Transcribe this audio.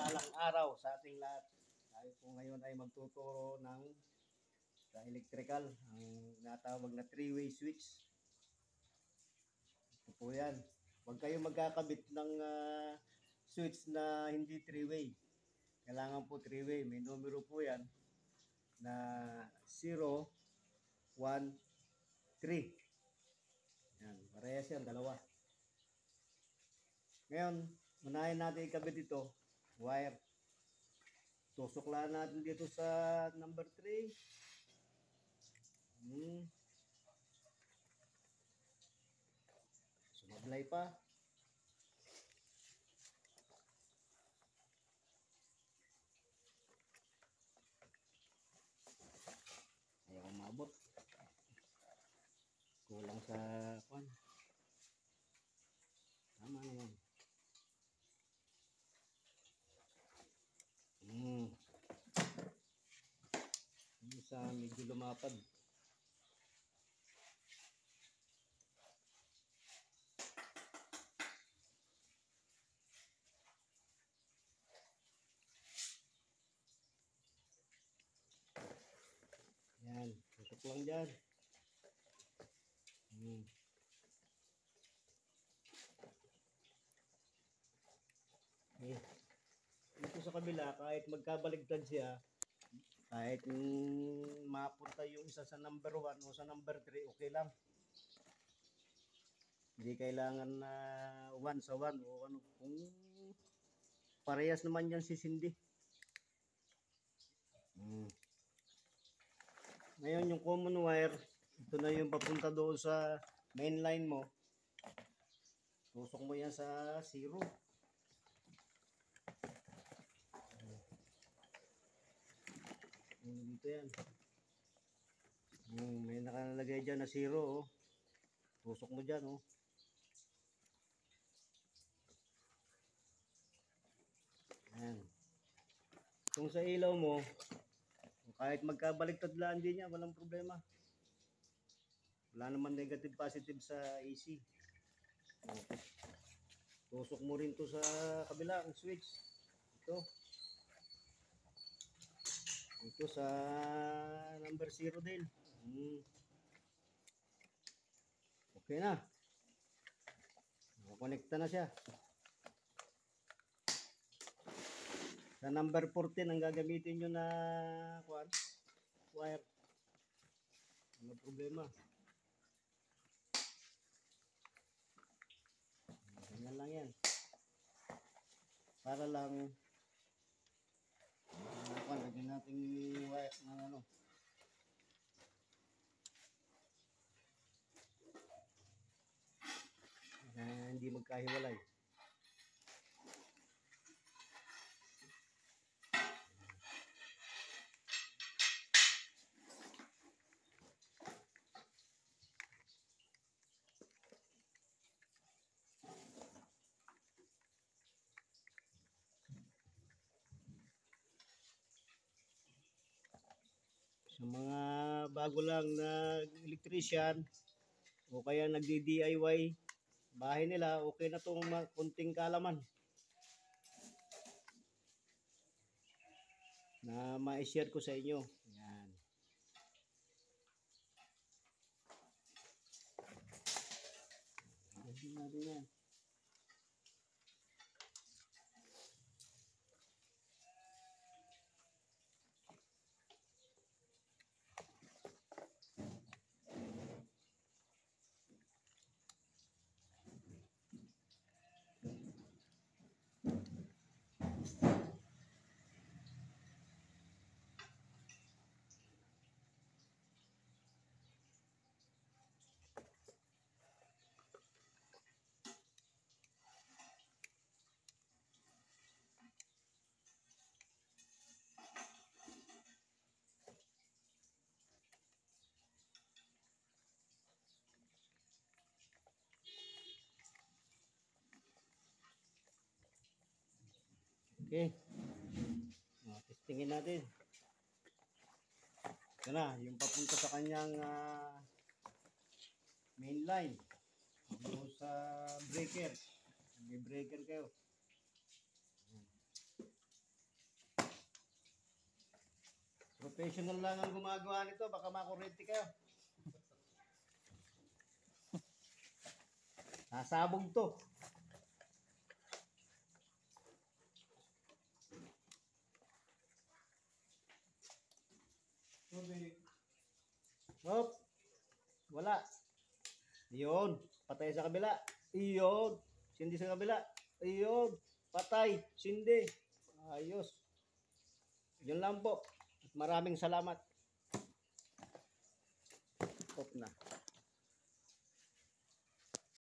mapagpalang araw sa ating lahat. Tayo po ngayon ay magtuturo ng sa electrical, ang natawag na three-way switch. Ito po yan. Huwag kayong magkakabit ng switch na hindi three-way. Kailangan po three-way. May numero po yan na 0, 1, 3. Yan, parehas yan, dalawa. Ngayon, unahin natin ikabit ito, wire. Tusok lang natin dito sa number 3. Sumablay pa. Ayaw umabot. Kulang sa kwan. Tama naman. Isa medyo lumapad. Yan, tusok lang dyan. Okay. Dito sa kabila, kahit magkabaligtad siya, kahit mapunta yung isa sa number 1 o sa number 3, okay lang. Hindi kailangan na 1 sa 1 o ano. Kung parehas naman yan sisindi. Ngayon yung common wire, ito na yung papunta doon sa main line mo. Tusok mo yan sa 0. Dito yan. May nakalagay dyan na 0. Oh. Tusok mo dyan. Oh. Ayan. Kung sa ilaw mo, kahit magkabaliktad lang din yan, walang problema. Wala naman negative positive sa AC. Okay. Tusok mo rin to sa kabila ang switch. Ito sa number 0 din. Okay na. Nakonekta na siya. Sa number 14 ang gagamitin nyo na wire. Ano problema? Ganyan lang yan. Para lang lagyan natin wire ng ano. Hindi magkahiwalay. Sa mga bago lang na electrician o kaya nagdi-DIY bahay nila, okay na itong kunting kalaman na ma-share ko sa inyo. Yan. Yan. Okay. Testingin natin. Ito na, yung papunta sa kanyang main line. Yung sa breaker. May breaker kayo. Professional lang ang gumagawa nito, baka makurente kayo. Nasabog to. Hop. Wala. Iyon. Patay sa kabila. Iyon. Sindi sa kabila. Iyon. Patay. Sindi. Ayos. Yun lang po. Maraming salamat. Off na.